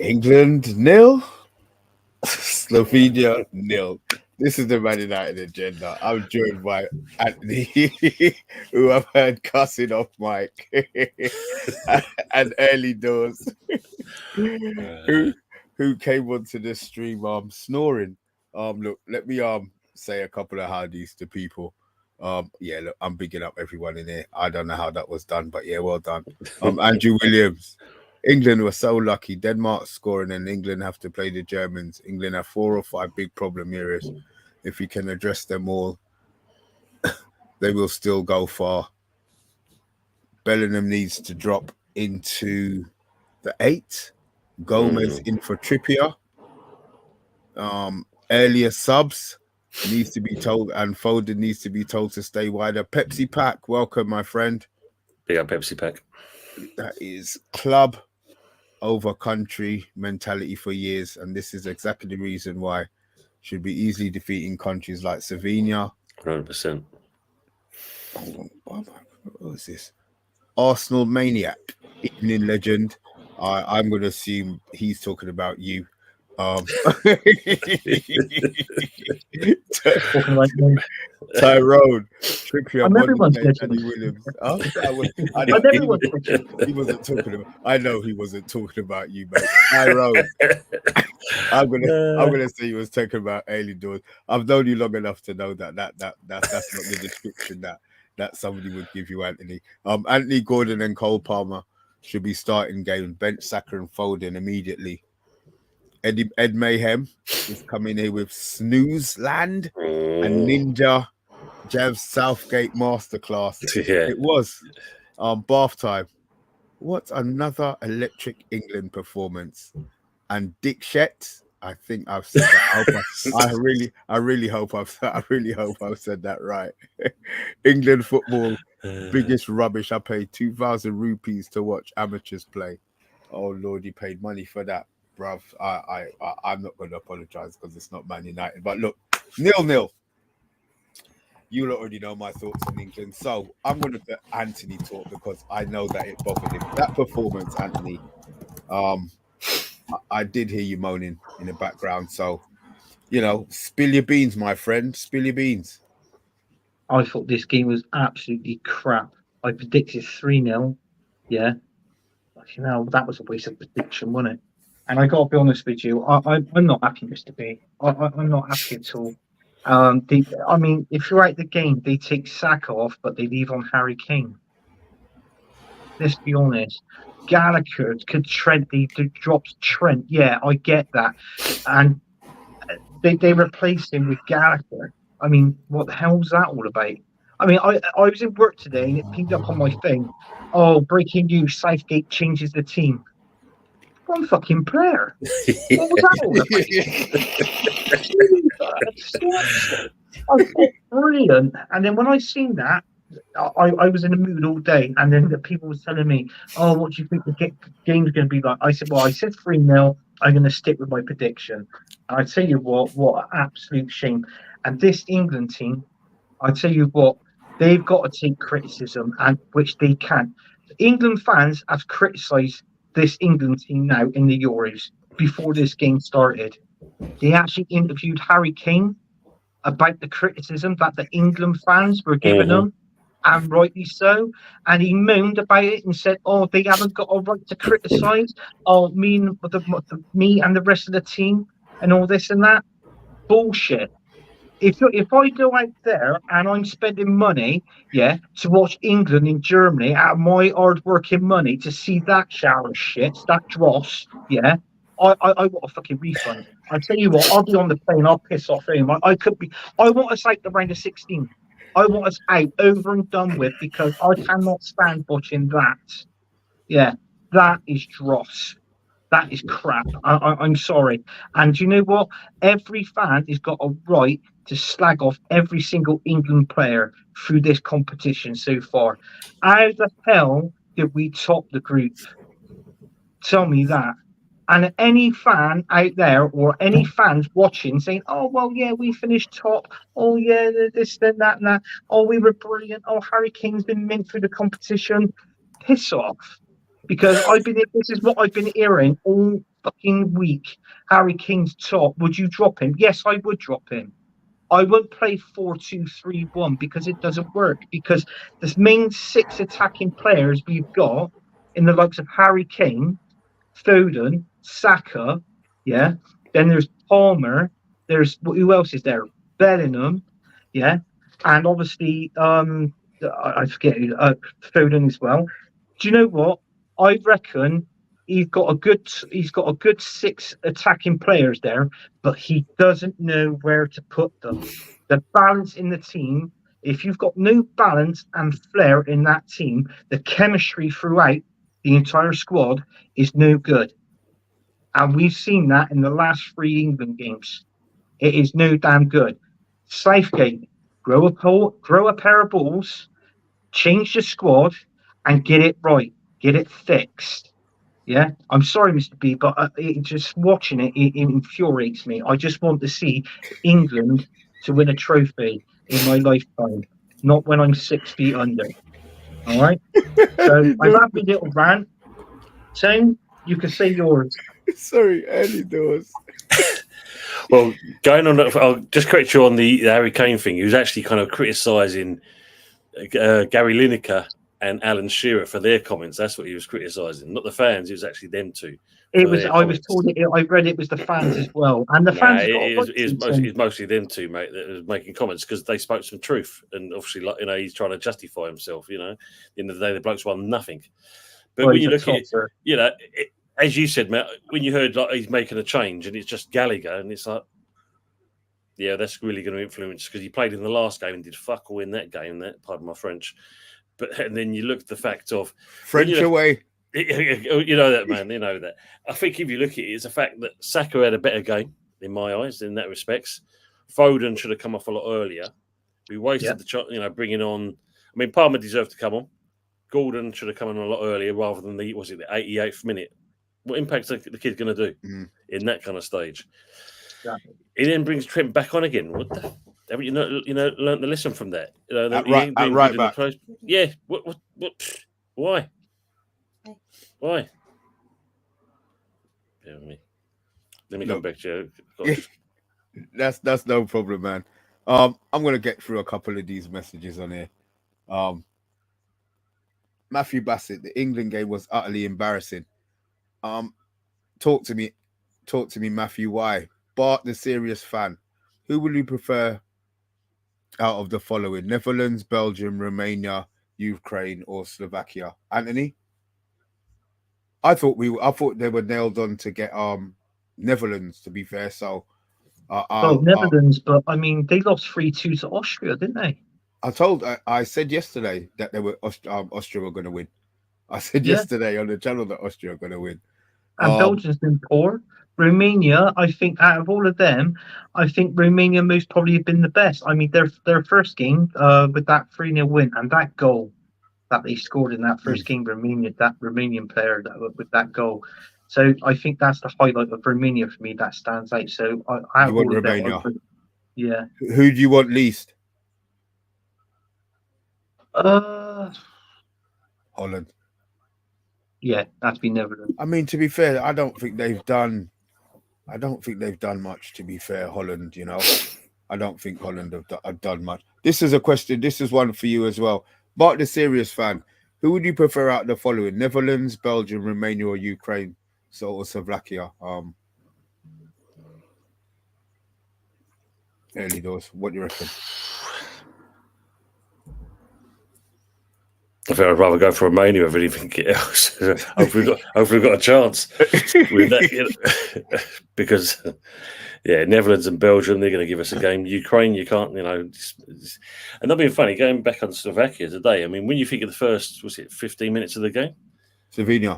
England nil, Slovenia nil. This is the Man United agenda. I'm joined by Anthony, who I've heard cussing off Mike, and early doors, who came onto this stream snoring. Look, let me say a couple of howdies to people. Yeah, look, I'm bigging up everyone in here. I don't know how that was done, but yeah, well done. Andrew Williams. England were so lucky. Denmark scoring and England have to play the Germans. England have 4 or 5 big problem areas. If you can address them all, they will still go far. Bellingham needs to drop into the 8. Gomez in for Trippier. Earlier subs needs to be told, and Foden needs to be told to stay wider. Pepsi Pack, welcome, my friend. Big up Pepsi Pack. That is club over country mentality for years, and this is exactly the reason why should be easily defeating countries like Slovenia. 100%. What was this? Arsenal maniac, evening legend. I'm going to assume he's talking about you. Tyrone, Trippier, Danny Williams. He wasn't talking about. I know he wasn't talking about you, mate. Tyrone. I'm gonna say he was talking about early doors. I've known you long enough to know that's not the description that somebody would give you, Anthony. Anthony Gordon and Cole Palmer should be starting game. Bench Saka and Foden immediately. Ed Mayhem is coming here with Snooze Land and Ninja Jav's Southgate masterclass. Yeah. It was bath time. What another electric England performance. And Dick Shet, I think I've said that. I really hope I've said that right. England football, biggest rubbish. I paid 2,000 rupees to watch amateurs play. Oh Lord, you paid money for that. Bruv, I'm not going to apologize because it's not Man United. But look, 0-0. You already know my thoughts on England. So I'm going to let Anthony talk because I know that it bothered him. That performance, Anthony, I did hear you moaning in the background. So, spill your beans, my friend. Spill your beans. I thought this game was absolutely crap. I predicted 3-0. Yeah. That was a waste of prediction, wasn't it? And I got to be honest with you, I'm not happy, Mr. B. I'm not happy at all. If you're out the game, they take Saka off, but they leave on Harry Kane. Let's be honest. Gallagher could Trent, they dropped Trent. Yeah, I get that. And they replaced him with Gallagher. I mean, what the hell was that all about? I mean, I was in work today and it pinged up on my thing. Oh, breaking news, Southgate changes the team. One fucking player. What was that all about? I thought brilliant. And then when I seen that, I was in the mood all day. And then the people were telling me, oh, what do you think the game's going to be like? I said 3-0. I'm going to stick with my prediction. And I tell you what an absolute shame. And this England team, I tell you what, they've got to take criticism, and which they can. England fans have criticised this England team now in the Euros before this game started. They actually interviewed Harry Kane about the criticism that the England fans were giving them, and rightly so. And he moaned about it and said, "Oh, they haven't got a right to criticise. Oh, me and the rest of the team and all this and that." Bullshit. If I go out there and I'm spending money, to watch England in Germany out of my hard-working money to see that shower shit, that dross, I want a fucking refund. I tell you what, I'll be on the plane, I'll piss off him. I want us out the round of 16. I want us out, over and done with, because I cannot stand watching that. Yeah, that is dross. That is crap. I'm sorry. And you know what? Every fan has got a right to slag off every single England player through this competition so far. How the hell did we top the group? Tell me that. And any fan out there or any fans watching saying, oh, well, yeah, we finished top. Oh, yeah, this, then that, and that. Oh, we were brilliant. Oh, Harry Kane's been mint through the competition. Piss off. Because this is what I've been hearing all fucking week Harry Kane's top, would you drop him? Yes, I would drop him. I won't play 4-2-3-1 because it doesn't work. Because the main 6 attacking players we've got in the likes of Harry Kane, Foden, Saka, yeah. Then there's Palmer. There's who else is there? Bellingham, yeah, and obviously I forget Foden as well. Do you know what? I reckon he's got a good 6 attacking players there, but he doesn't know where to put them. The balance in the team. If you've got no balance and flair in that team, the chemistry throughout the entire squad is no good. And we've seen that in the last 3 England games. It is no damn good. Southgate, grow a pair of balls, change the squad, and get it right. Get it fixed. Yeah, I'm sorry, Mr. B, but just watching it infuriates me. I just want to see England to win a trophy in my lifetime, not when I'm 6 feet under. All right. So I've had my little rant. Tone, you can say yours. Sorry, early doors. Well, going on, I'll just correct you on the Harry Kane thing. He was actually kind of criticising Gary Lineker and Alan Shearer for their comments. That's what he was criticising, not the fans. It was actually them two. It was. I was told it. I read it was the fans as well, and the fans. It's mostly them two, mate, that was making comments because they spoke some truth, and obviously, like, he's trying to justify himself. At the end of the day, the blokes won nothing. But when you look at it, as you said, Matt, when you heard like he's making a change and it's just Gallagher, and it's like, yeah, that's really going to influence because he played in the last game and did fuck all in that game. That, pardon my French, and then you look at the fact of French away. You know that, man. You know that. I think if you look at it, it's a fact that Saka had a better game in my eyes in that respects. Foden should have come off a lot earlier. We wasted the shot, bringing on. I mean, Palmer deserved to come on. Gordon should have come on a lot earlier rather than the 88th minute. What impact are the kid going to do in that kind of stage? Exactly. He then brings Trent back on again. What the? Haven't you learned the lesson from that? Right back. Yeah. What? Why? Why? Let me come back to you. That's no problem, man. I'm gonna get through a couple of these messages on here. Matthew Bassett, the England game was utterly embarrassing. Talk to me, Matthew. Why? Bart, the serious fan. Who will you prefer out of the following? Netherlands, Belgium, Romania, Ukraine, or Slovakia? Anthony? I thought they were nailed on to get Netherlands, to be fair. So Netherlands, but I mean they lost 3-2 to Austria, didn't they? I said yesterday that they were Austria were going to win. I said yesterday on the channel that Austria are going to win. And Belgium's been poor. Romania, I think out of all of them, I think Romania most probably have been the best. I mean, their first game with that 3-0 win and that goal that they scored in that first game, that Romanian player with that goal. So I think that's the highlight of Romania for me. That stands out. So you want Romania? Yeah. Who do you want least? Holland. Yeah, that's been Netherlands. I mean, to be fair, I don't think they've done much. To be fair, Holland, I don't think Holland have done much. This is a question. This is one for you as well. Bart, the serious fan. Who would you prefer out of the following? Netherlands, Belgium, Romania, or Ukraine? Or Slovakia? Early doors. What do you reckon? I think I'd rather go for Romania if anything else. hopefully we've got a chance with that, because Netherlands and Belgium, they're going to give us a game. Ukraine, you can't, and not being funny, going back on Slovakia today. I mean, when you think of the first, 15 minutes of the game, Slovenia.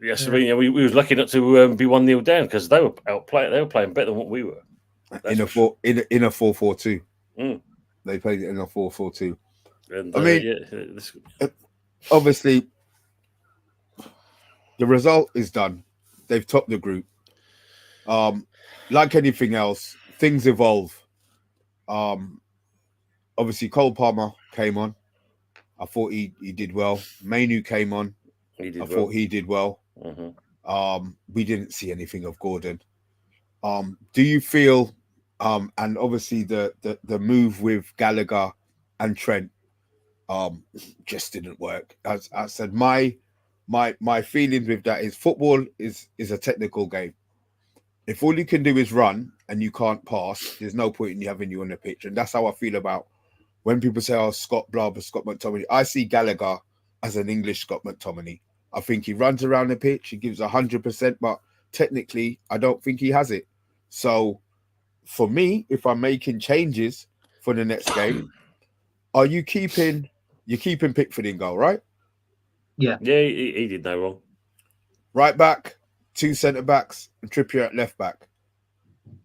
Slovenia. We was lucky not to be 1-0 down because they were outplaying. They were playing better than what we were. In a 4-4-2. They played it in a 4-4-2. And, I mean, obviously, the result is done. They've topped the group. Like anything else, things evolve. Obviously, Cole Palmer came on. I thought he did well. Manu came on. I thought he did well. we didn't see anything of Gordon. Do you feel, and obviously the move with Gallagher and Trent, just didn't work. As I said, my feelings with that is football is a technical game. If all you can do is run and you can't pass, there's no point in having you on the pitch. And that's how I feel about when people say, "Oh, Scott Blah, Scott McTominay." I see Gallagher as an English Scott McTominay. I think he runs around the pitch, he gives 100%, but technically, I don't think he has it. So, for me, if I'm making changes for the next game, are you keeping Pickford in goal, right? Yeah, he did no wrong. Right back, 2 centre backs, and Trippier at left back.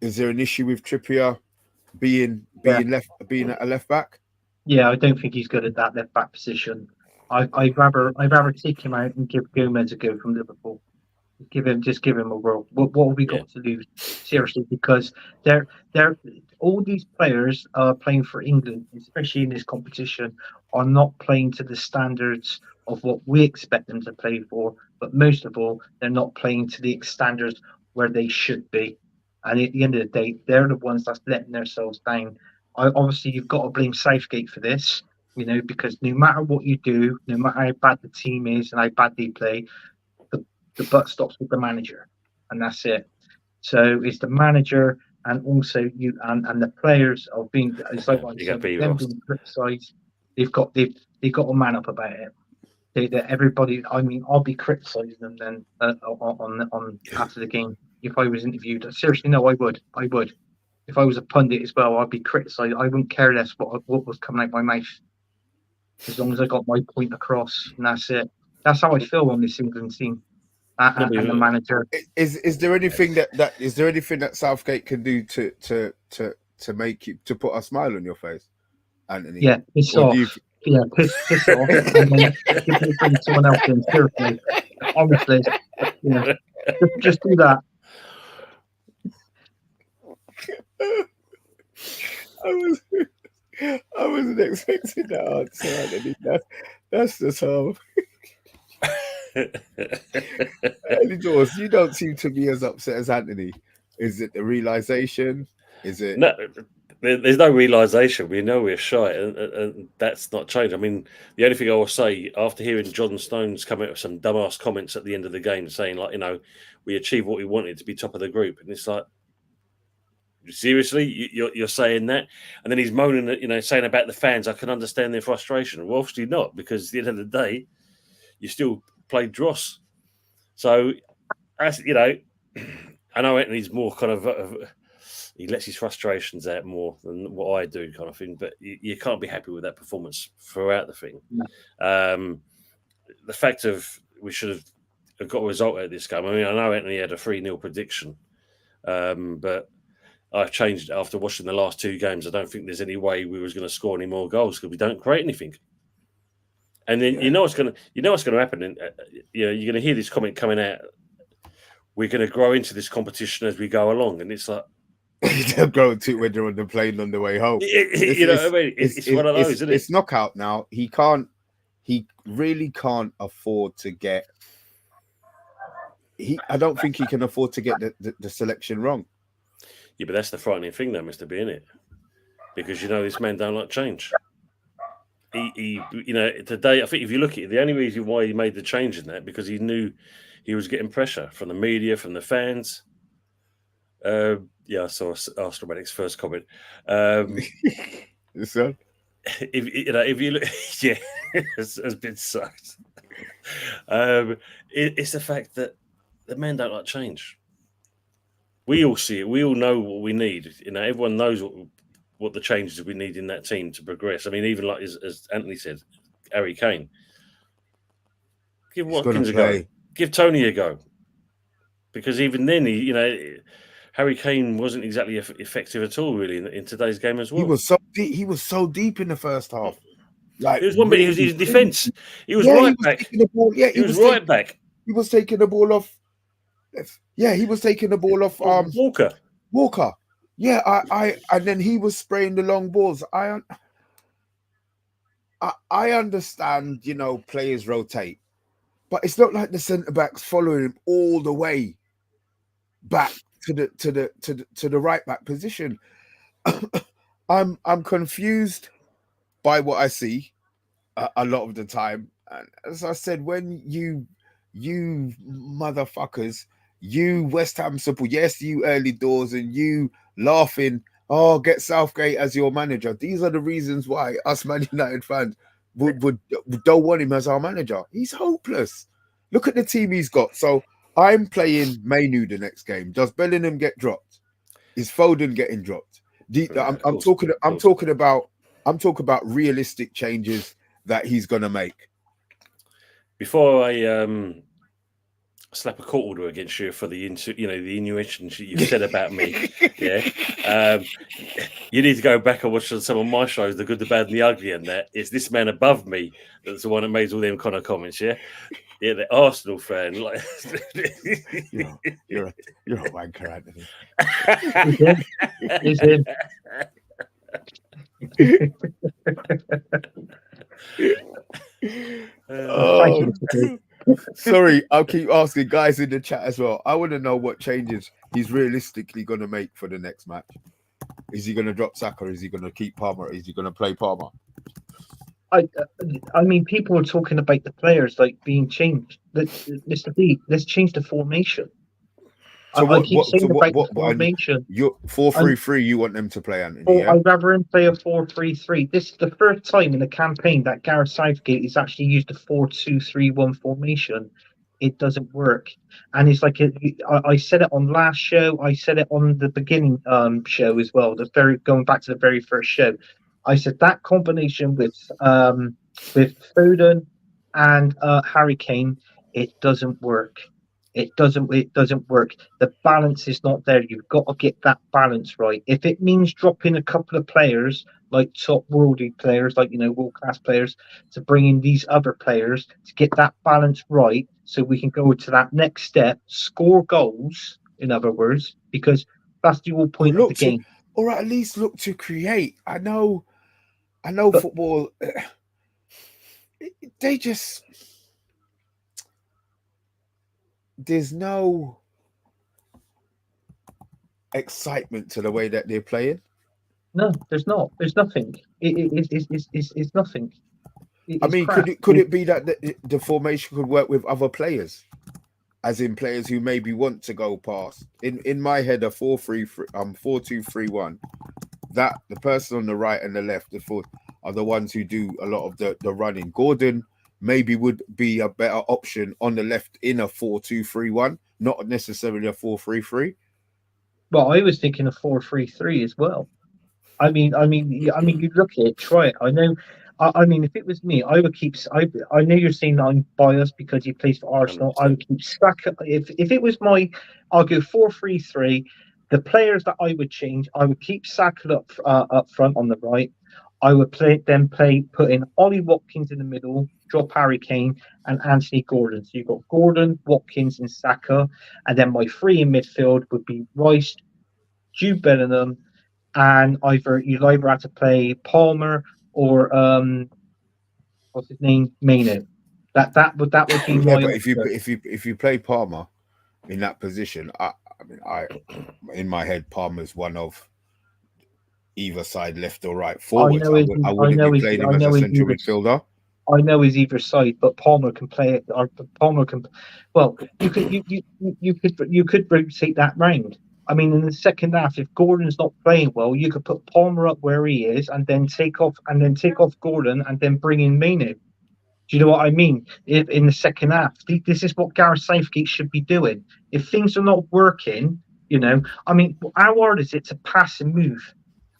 Is there an issue with Trippier being at a left back? Yeah, I don't think he's good at that left back position. I'd rather take him out and give Gomez a go from Liverpool. Give him a whirl. What have we got to lose? Seriously, because they're all these players are playing for England, especially in this competition, are not playing to the standards of what we expect them to play for. But most of all, they're not playing to the standards where they should be. And at the end of the day, they're the ones that's letting themselves down. Obviously, you've got to blame Southgate for this, because no matter what you do, no matter how bad the team is and how bad they play, the buck stops with the manager, and that's it. So it's the manager and also you and the players of being. It's like what I said, them being criticised. They've got to man up about it. Everybody. I mean, I'll be criticising them then on after the game if I was interviewed. Seriously, no, I would. If I was a pundit as well, I'd be criticised. I wouldn't care less what was coming out my mouth, as long as I got my point across, and that's it. That's how I feel on this England team. And the manager. Is there anything that Southgate can do to make you to put a smile on your face, Anthony? Yeah, piss off. Yeah, piss off, and then bring someone else in. Seriously, honestly, just do that. I wasn't expecting that answer, Anthony. That's the time. Eddie Dawes, you don't seem to be as upset as Anthony. Is it the realization? Is it? No, there's no realization. We know we're shy, and that's not changed. I mean, the only thing I will say after hearing John Stones come out with some dumbass comments at the end of the game, saying like, we achieved what we wanted to be top of the group, and it's like, seriously, you're saying that? And then he's moaning, saying about the fans. I can understand their frustration. Well, obviously not, because at the end of the day, you still played dross. So, as I know Anthony's more kind of he lets his frustrations out more than what I do, kind of thing. But you can't be happy with that performance throughout the thing. No. The fact of we should have got a result out of this game. I mean, I know Anthony had a 3-0 prediction, but I've changed it after watching the last 2 games. I don't think there's any way we was going to score any more goals because we don't create anything. And then you know what's going to happen. And you're going to hear this comment coming out. We're going to grow into this competition as we go along, and it's like they'll grow into it when they're on the plane on the way home. You know what I mean? It's one of those, isn't it? It's knockout now. He really can't afford to get. I don't think he can afford to get the selection wrong. Yeah, but that's the frightening thing, though, Mr. B, isn't it? Because this man don't like change. He today, I think if you look at it, the only reason why he made the change in that because he knew he was getting pressure from the media, from the fans. I saw Arsenal Medic's first comment. So? If you look, yeah, has been sucked. It's the fact that the men don't like change. We all see it. We all know what we need. Everyone knows what the changes we need in that team to progress. I mean, even like as Anthony said, Harry Kane. Give Watkins a go. Give Tony a go. Because even then, Harry Kane wasn't exactly effective at all, really, in today's game as well. He was so deep in the first half. Like it was one bit. He was in defence. He was right back. He was right back. He was taking the ball off. Yeah, he was taking the ball off. Walker. Yeah, and then he was spraying the long balls. I understand, players rotate, but it's not like the centre backs following him all the way back to the right back position. I'm confused by what I see a lot of the time. And as I said, when you motherfuckers, you West Ham support, yes, you early doors, and you laughing, oh, get Southgate as your manager. These are the reasons why us Man United fans would don't want him as our manager. He's hopeless. Look at the team he's got. So I'm playing Mainu the next game. Does Bellingham get dropped? Is Foden getting dropped? I'm talking about realistic changes that he's gonna make. Before I slap a court order against you for the innuentions you said about me, yeah, you need to go back and watch some of my shows, The Good, the Bad, and the Ugly, and that. It's this man above me that's the one that made all them kind of comments, yeah. Yeah, the Arsenal fan. Like you're a wanker, Anthony. He's him. Oh, sorry, I'll keep asking guys in the chat as well. I want to know what changes he's realistically going to make for the next match. Is he going to drop Saka? Is he going to keep Palmer? Is he going to play Palmer? I mean, people are talking about the players like being changed. Mr. B, let's change the formation. So I keep saying about the formation. You're 4-3-3. You want them to play, Anthony? Yeah? I'd rather him play a 4-3-3. This is the first time in the campaign that Gareth Southgate has actually used a 4-2-3-1 formation. It doesn't work, and it's like I said it on last show. I said it on the beginning show as well. Going back to the very first show. I said that combination with Foden and Harry Kane, it doesn't work. It doesn't work. The balance is not there. You've got to get that balance right. If it means dropping a couple of players, like top worldly players, like world-class players, to bring in these other players to get that balance right, so we can go to that next step, score goals. In other words, because that's the whole point of the game. Or at least look to create. I know but football. They just. There's no excitement to the way that they're playing. No, there's not. There's nothing. It's nothing. I mean, could it be that the formation could work with other players, as in players who maybe want to go past? In my head, a 4-2-3-1. That the person on the right and the left, are the ones who do a lot of the running. Gordon maybe would be a better option on the left in a 4-2-3-1, not necessarily a 4-3-3. Well, I was thinking a 4-3-3 as well. I mean, you look at it, try it. I know. I mean, if it was me, I would keep. I know you're saying I'm biased because he plays for Arsenal. 100%. I would keep Saka. If it was I'll go 4-3-3. The players that I would change, I would keep Saka up front on the right. I would put in Ollie Watkins in the middle, drop Harry Kane and Anthony Gordon. So you've got Gordon, Watkins, and Saka, and then my three in midfield would be Rice, Jude Bellingham, and you'd either have to play Palmer or what's his name, Mainu. That would be my. But if you play Palmer in that position, I in my head Palmer's one of either side, left or right forward. I wouldn't be playing him as a central midfielder. I know he's either side, but Palmer can play it. Or Palmer can. Well, you could rotate that round. I mean, in the second half, if Gordon's not playing well, you could put Palmer up where he is, and then take off Gordon, and then bring in Mainu. Do you know what I mean? If in the second half, this is what Gareth Southgate should be doing. If things are not working, I mean, how hard is it to pass and move?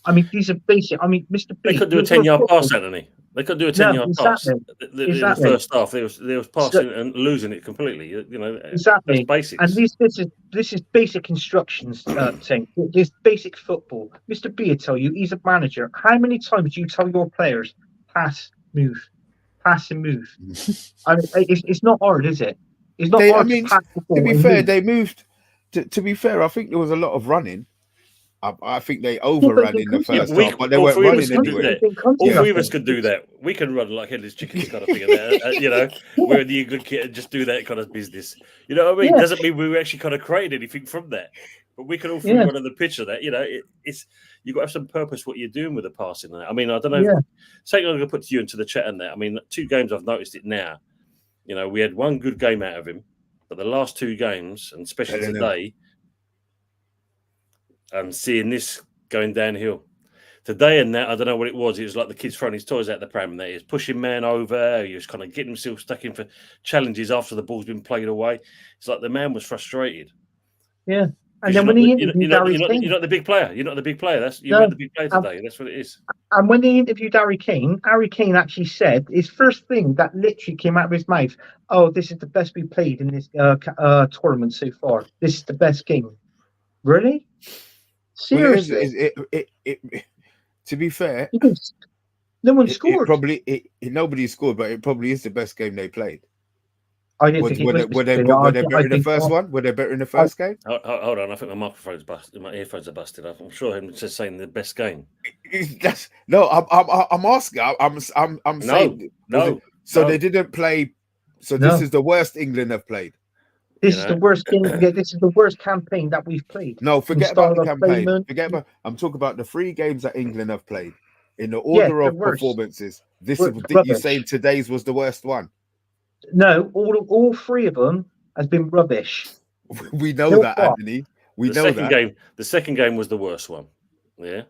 I mean, these are basic. I mean, Mr. B, they could do a 10-yard pass, Anthony. They could do a 10-yard pass. In the first half, they was passing and losing it completely. Exactly. That's basics. And this is basic instructions. Thing. This basic football. Mr. B will tell you he's a manager. How many times do you tell your players pass, move, pass and move? I mean, it's not hard, is it? It's not hard to pass the ball. To be fair, they moved. To be fair, I think there was a lot of running. I think they overran in the first we, half, but they all weren't three of running us can do anywhere. that. All three of us can do that. We can run like headless chickens, kind of thing. You know, we're in the England kit and just do that kind of business. You know what I mean? Yeah. Doesn't mean we actually kind of created anything from that, but we can all three run on the pitch of that. You know, it's you've got to have some purpose what you're doing with the passing. I mean, I don't know. Yeah. Something I'm going to put to you into the chat and that. I mean, 2 games I've noticed it now. You know, we had 1 good game out of him, but the last 2 games, and especially today, I'm seeing this going downhill. Today and that, I don't know what it was. It was like the kid's throwing his toys out the pram. He was pushing man over. He was kind of getting himself stuck in for challenges after the ball's been played away. It's like the man was frustrated. Yeah. And then when he interviewed Harry Kane, you're not the big player. You're not the big player. You're not the big player today. That's what it is. And when they interviewed Harry Kane actually said his first thing that literally came out of his mouth, "Oh, this is the best we played in this tournament so far. This is the best game." Really? Seriously? Well, to be fair, no one scored. Nobody scored, but it probably is the best game they played. I didn't think it was. Were they better in the first one? Were they better in the first game? Hold on, I think my microphone's busted. My earphones are busted. I'm sure him just saying the best game. I'm asking. I'm saying no. So they didn't play. So this is the worst England have played. This is the worst game. Yeah, this is the worst campaign that we've played. No, forget about the campaign. I'm talking about the 3 games that England have played in the order of performances. You saying today's was the worst one? No, all 3 of them has been rubbish. We know that, Anthony. The second game was the worst one. Yeah.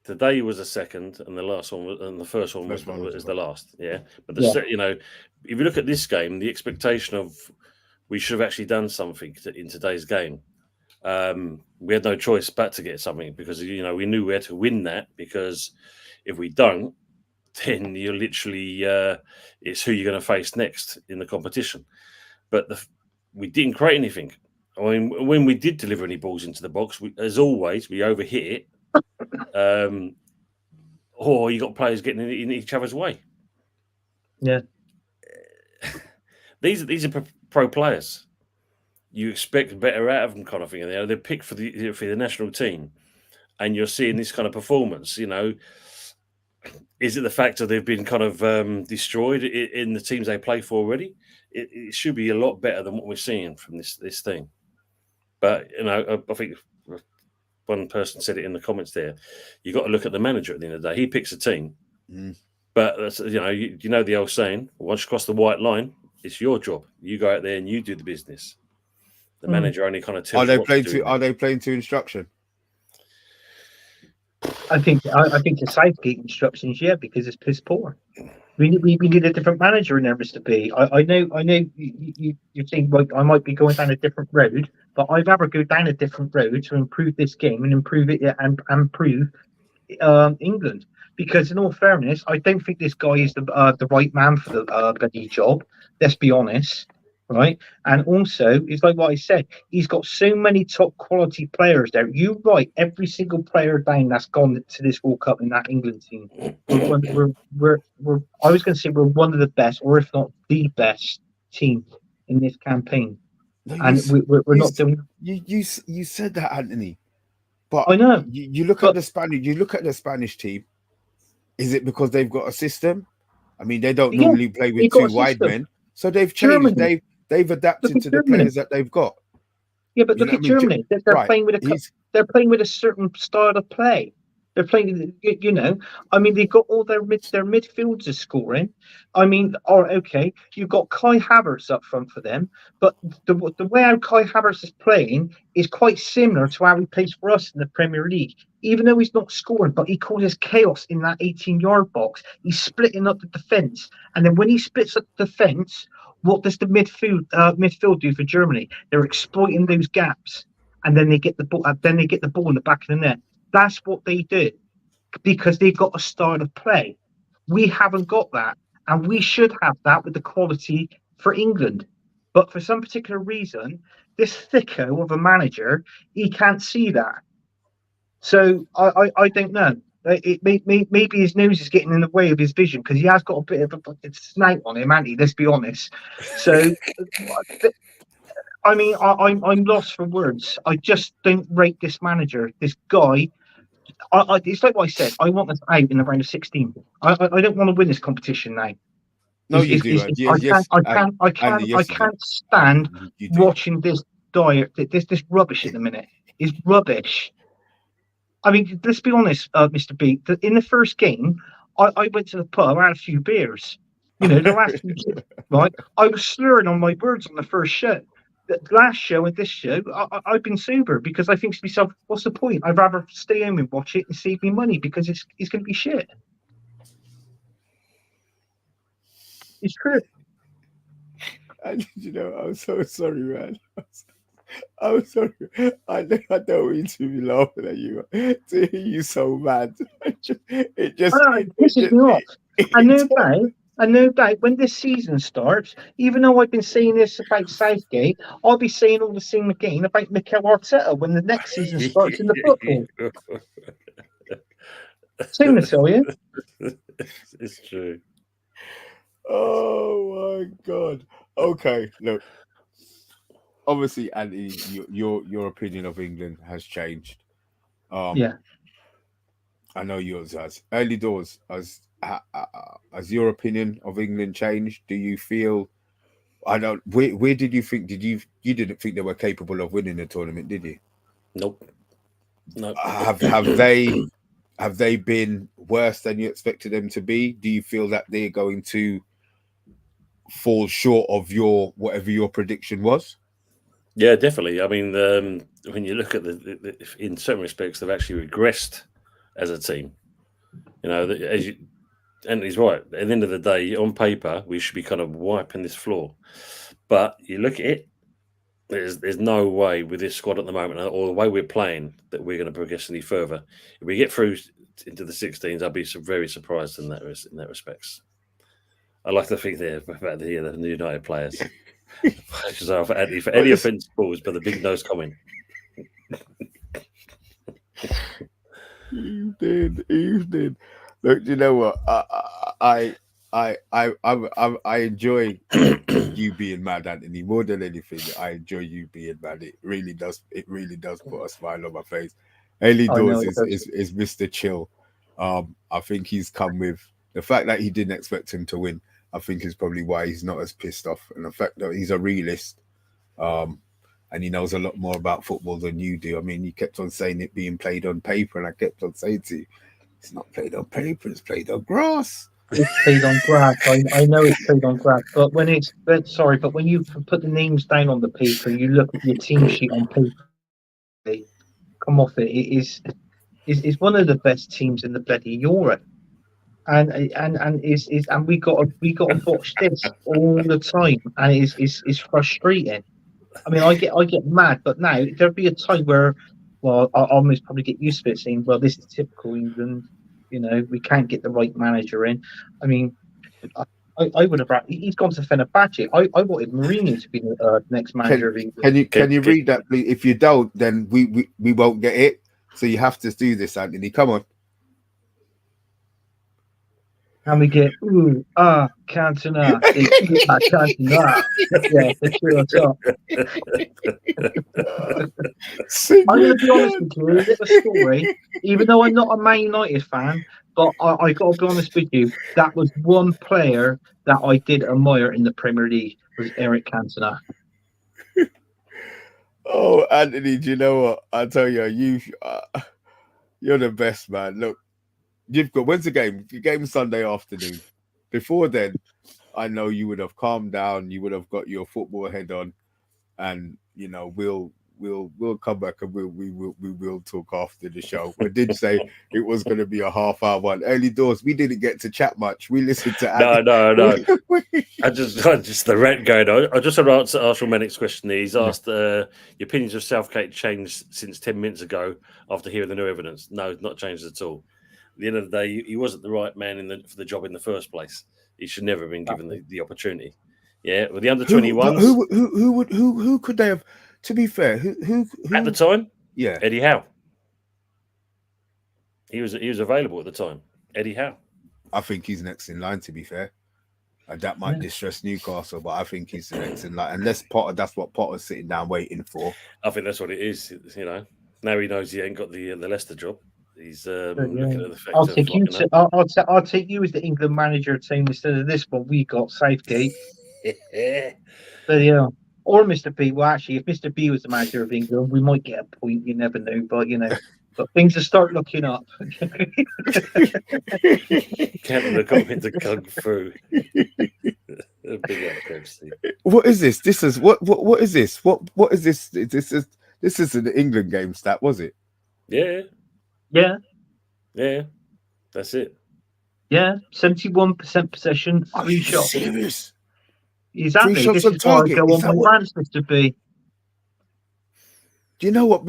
Today was the second, and the last one and the first one was the last. Yeah, but you know, if you look at this game, the expectation of we should have actually done something in today's game. We had no choice but to get something because you know we knew we had to win that because if we don't, then you're literally it's who you're going to face next in the competition. But we didn't create anything. I mean, when we did deliver any balls into the box, as always, we overhit it. Or you got players getting in each other's way. Yeah. These are pro players. You expect better out of them, kind of thing. They're picked for the national team, and you're seeing this kind of performance. You know, is it the fact that they've been kind of destroyed in the teams they play for already? It should be a lot better than what we're seeing from this thing. But you know, I think one person said it in the comments there. You got to look at the manager at the end of the day. He picks a team, but that's, you know the old saying: once you cross the white line, it's your job. You go out there and you do the business. The manager only kind of tells. Are they playing to instruction? I think the Southgate instructions, because it's piss poor. We need a different manager in there, Mr. B. I know you think I might be going down a different road, but I'd rather go down a different road to improve this game and improve it and improve England. Because in all fairness, I don't think this guy is the right man for the bloody job. Let's be honest, right? And also, it's like what I said. He's got so many top quality players there. You write every single player down that's gone to this World Cup in that England team. We're I was going to say we're one of the best, or if not the best team in this campaign. No, we're not doing. You said that, Anthony. But I know you look at the Spanish. You look at the Spanish team. Is it because they've got a system? I mean, they don't normally play with 2 wide men, so they've changed. They've adapted to the players that they've got. Yeah, but look at Germany. They're playing with a certain style of play. They're playing, I mean, they've got all their midfielders scoring. I mean, you've got Kai Havertz up front for them, but the way how Kai Havertz is playing is quite similar to how he plays for us in the Premier League. Even though he's not scoring, but he causes chaos in that 18-yard box. He's splitting up the defence, and then when he splits up the defence, what does the midfield do for Germany? They're exploiting those gaps, and then they get the ball. Then they get the ball in the back of the net. That's what they do because they've got a style of play. We haven't got that, and we should have that with the quality for England. But for some particular reason, this thicko of a manager, he can't see that. So I don't know. Maybe his nose is getting in the way of his vision because he has got a bit of a snout on him, hasn't he? Let's be honest. So I mean, I'm lost for words. I just don't rate this manager. This guy. It's like what I said. I want us out in the round of 16. I don't want to win this competition now. No, you do. Yes, I yes, you do. can't stand You do. watching this diet. This rubbish at the minute is rubbish. I mean, let's be honest, Mr. B. In the first game, I went to the pub, I had a few beers. You know, the last few, right? I was slurring on my words on the first show. The last show and this show, I've been sober because I think to myself, what's the point? I'd rather stay home and watch it and save me money because it's going to be shit. It's true. And you know, I'm so sorry, man. I'm sorry. I don't mean to be laughing at you. To hear you so mad. It pisses me off. And no doubt when this season starts, even though I've been saying this about Southgate, I'll be saying all the same again about Mikel Arteta when the next season starts in the football. Same to tell you. It's true. Oh my God. Okay, look. Obviously, Anthony, your opinion of England has changed. Yeah. I know yours has. Early doors, has your opinion of England changed? Do you feel? I don't. Where did you think? You didn't think they were capable of winning the tournament, did you? Nope. Have they been worse than you expected them to be? Do you feel that they're going to fall short of whatever your prediction was? Yeah, definitely. I mean, when you look at in certain respects, they've actually regressed as a team. You know, and he's right. At the end of the day, on paper, we should be kind of wiping this floor. But you look at it, there's no way with this squad at the moment, or the way we're playing, that we're going to progress any further. If we get through into the 16s, I'll be very surprised in that respects. I like to think there about the United players. For any offence balls, but the big nose comment. You did. Look, you know what? I enjoy you being mad, Anthony, more than anything. I enjoy you being mad. It really does put a smile on my face. Early doors is Mr. Chill. I think he's come with the fact that he didn't expect him to win. I think is probably why he's not as pissed off, and the fact that he's a realist, and he knows a lot more about football than you do. I mean, you kept on saying it being played on paper, and I kept on saying to you, it's not played on paper, it's played on grass. It's played on grass. I know it's played on grass, but when you put the names down on the paper, you look at your team sheet on paper, come off it. It is one of the best teams in the bloody Euro. And we got to watch this all the time, and it's frustrating. I mean, I get mad, but now there'll be a time where, well, I'll almost probably get used to it, saying, well, this is typical England. You know, we can't get the right manager in. I mean, I would have. He's gone to Fenerbahce. I wanted Mourinho to be the next manager of England. Can you read that, please? If you don't, then we won't get it. So you have to do this, Anthony. Come on. And we get Cantona. Cantona. Yeah, for sure. I'm going to be honest with you. A little story. Even though I'm not a Man United fan, but I got to be honest with you. That was one player that I did admire in the Premier League was Eric Cantona. Oh, Anthony, do you know what? I tell you, you're the best, man. Look. You've got when's the game? The game's Sunday afternoon. Before then, I know you would have calmed down. You would have got your football head on, and you know we'll come back and we will talk after the show. We did say it was going to be a half-hour one. Early doors, we didn't get to chat much. We listened to no. I just the rant going on. I just want to answer Arsenal Manic's question. He's asked your opinions of Southgate changed since 10 minutes ago after hearing the new evidence. No, not changed at all. At the end of the day, he wasn't the right man for the job in the first place. He should never have been given the opportunity. Yeah, with the under 21s. Who could they have? To be fair, who at the time? Yeah, Eddie Howe. He was available at the time. Eddie Howe. I think he's next in line. To be fair, And that might distress Newcastle, but I think he's selecting unless Potter. That's what Potter's sitting down waiting for. I think that's what it is. Now he knows he ain't got the Leicester job. He's looking at the fact I'll of take you. I'll take you as the England manager team instead of this one. We got Southgate. But or Mr. B. Well, actually, if Mr. B was the manager of England, we might get a point. You never know, but but things will start looking up. Can't look up into kung fu. What is this? This is what is this? What is this? This is an England game stat, was it? Yeah. That's it. Yeah, 71% possession, 3 shots. Serious? Exactly. 3 shots this on is target. Why I go on my rants, Mr. B. Do you know what?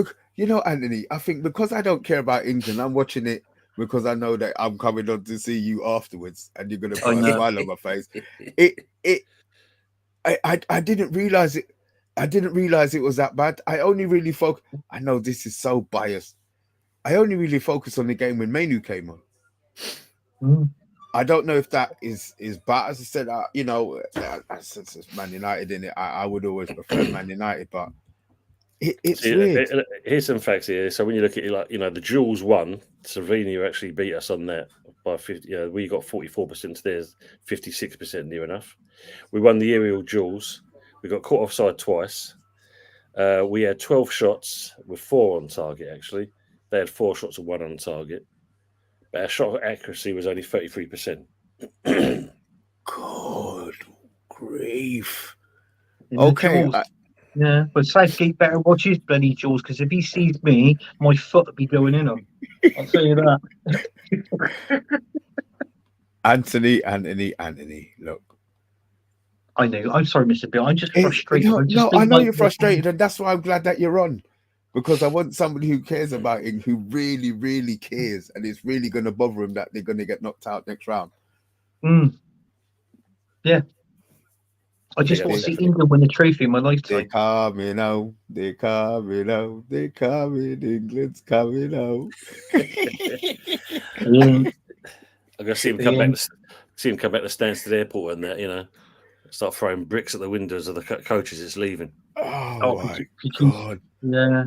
Anthony, I think because I don't care about England, I'm watching it because I know that I'm coming on to see you afterwards, and you're gonna put a smile on my face. I didn't realize it. I didn't realize it was that bad. I only really focus. I know this is so biased. I only really focused on the game when Manu came on. I don't know if that is bad. As I said, it's Man United in it. I would always prefer Man United, but it's weird. Here's some facts here. So when you look at it, the duels won. Slovenia actually beat us on that by 50. We got 44% to theirs, 56% near enough. We won the aerial duels. We got caught offside twice. We had 12 shots with 4 on target. Actually, they had 4 shots and 1 on target. But our shot accuracy was only 33%. Good grief. Okay. But Southgate better watch his bloody jaws, because if he sees me, my foot will be going in him. I'll tell you that. Anthony, look. I know. I'm sorry, Mr. Bill. I'm just frustrated. I know you're frustrated, and that's why I'm glad that you're on. Because I want somebody who cares about it, who really, really cares, and it's really going to bother him that they're going to get knocked out next round. Yeah. I just want to see England win the trophy in my lifetime. They're coming out. They're coming out. They're coming. England's coming out. I'm going to see him come back. See him come back to Stansted Airport and start throwing bricks at the windows of the coaches it's leaving. Oh my God! Yeah.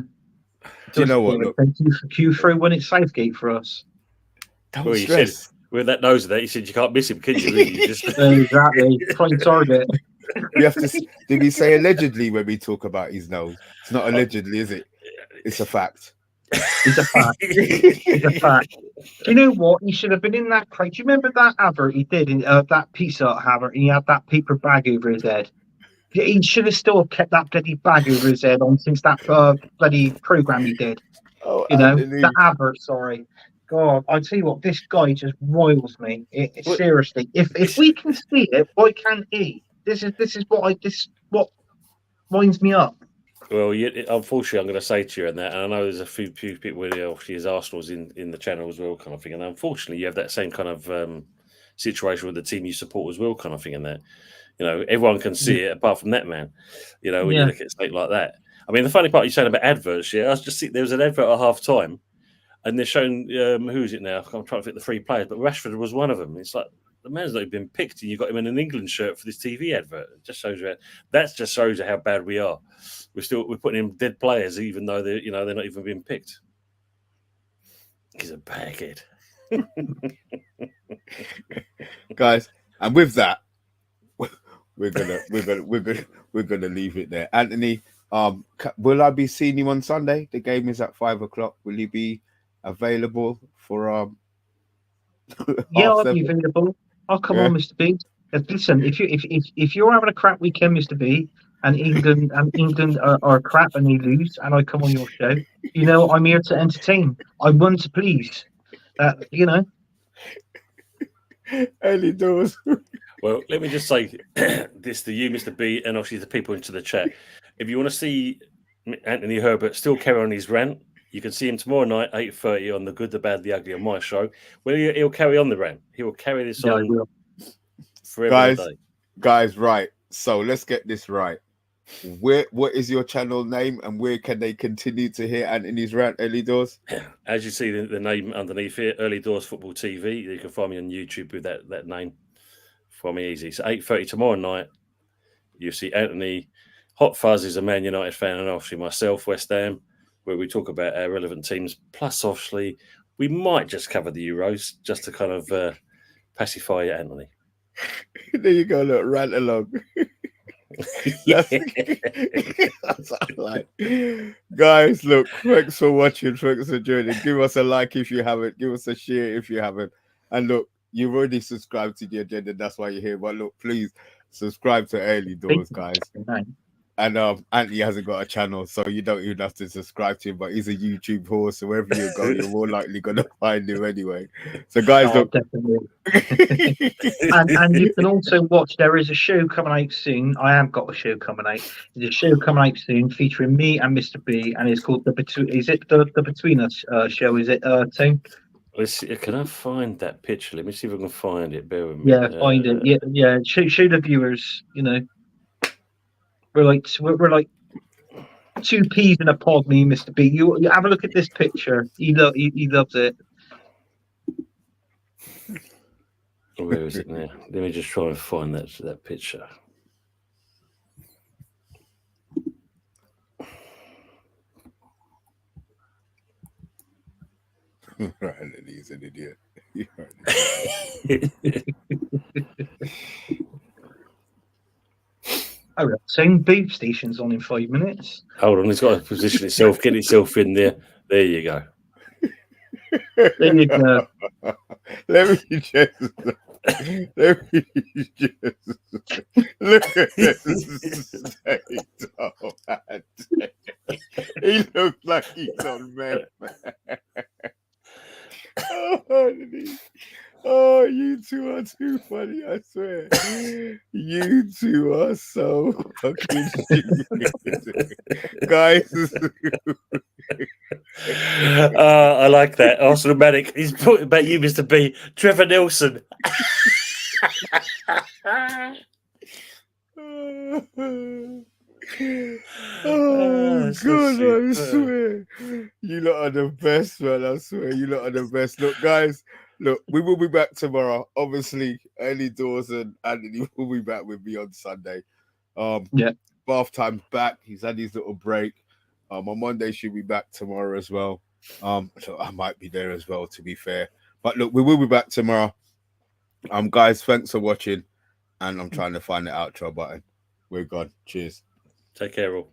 Do you know what? Look, thank you for Q3 when it's Southgate for us. Don't stress. With that nose of that, he said you can't miss him, can you? Really? Exactly. Prime target. We have to. Did we say allegedly when we talk about his nose? It's not allegedly, is it? It's a fact. It's a fact. It's a fact. Do you know what? He should have been in that crate. Do you remember that advert he did in that Pizza Hut advert? And he had that paper bag over his head. He should have still kept that bloody bag over his head on since that bloody program he did. The advert. Sorry, God, I tell you what, this guy just riles me. Seriously, if we can see it, why can't he? This is what winds me up. Well, unfortunately, I'm going to say to you and I know there's a few people with his Arsenal's in the channel as well, kind of thing. And unfortunately, you have that same kind of situation with the team you support as well, kind of thing. In that, everyone can see it apart from that man. When you look at something like that. I mean, the funny part you're saying about adverts, I was just there was an advert at half time, and they're showing who is it now? I'm trying to think the 3 players, but Rashford was one of them. It's like the man's not even been picked, and you got him in an England shirt for this TV advert. It just shows you just shows you how bad we are. We're putting in dead players, even though they're not even being picked. He's a baghead, guys. And with that, we're gonna leave it there. Anthony, will I be seeing you on Sunday? The game is at 5:00. Will you be available for Yeah, I'll be available. I'll come on, Mr. B. Listen, if you're having a crap weekend, Mr. B, and England are crap and they lose, and I come on your show, I'm here to entertain. I'm one to please. Early doors. Well, let me just say this to you, Mr. B, and obviously the people into the chat. If you want to see Anthony Herbert still carry on his rant, you can see him tomorrow night, 8:30 on The Good, the Bad, the Ugly on my show. Well, he'll carry on the rant. He will carry this on forever. Guys, right. So let's get this right. What is your channel name, and where can they continue to hear Anthony's rant, Early Doors? As you see the name underneath here, Early Doors Football TV. You can find me on YouTube with that name. for me easy. So 8:30 tomorrow night, you see Anthony. Hot Fuzz is a Man United fan, and obviously myself, West Ham, where we talk about our relevant teams. Plus, obviously, we might just cover the Euros just to kind of pacify Anthony. There you go, look, rant along. Like, guys, look, thanks for watching, thanks for joining. Give us a like if you haven't, give us a share if you haven't. And look, you've already subscribed to the agenda, that's why you're here. But look, please subscribe to Early Doors, guys. And Anthony hasn't got a channel, so you don't even have to subscribe to him, but he's a YouTube horse, so wherever you go, you're more likely gonna find him anyway. So guys, look. Definitely. and you can also watch, there is a show coming out soon. I have got a show coming out. There's a show coming out soon featuring me and Mr. B, and it's called the Between Us show, is it, Tim? Let's see, can I find that picture? Let me see if I can find it. Bear with me. Yeah, find it. Yeah. Show the viewers, you know. We're like two peas in a pod, me and Mr. B. You have a look at this picture. He loves it. Where is it now? Let me just try and find that picture. Right, he's an idiot. Oh, same beef station's on in 5 minutes. Hold on, it's got to position itself, get itself in there. There you go. There you go. Let me just look at this. He looks like he's on man. Oh, you two are too funny, I swear. You two are so fucking stupid. Guys. I like that. Arsenal Manic. He's talking about you, Mr. B. Trevor Nelson. Oh, so God, I swear. You lot are the best, man. I swear, you lot are the best. Look, guys, look, we will be back tomorrow. Obviously, Early Doors and Anthony will be back with me on Sunday. Bath time's back. He's had his little break. On Monday, she'll be back tomorrow as well. So I might be there as well, to be fair. But look, we will be back tomorrow. Guys, thanks for watching. And I'm trying to find the outro button. We're gone. Cheers. Take care, all.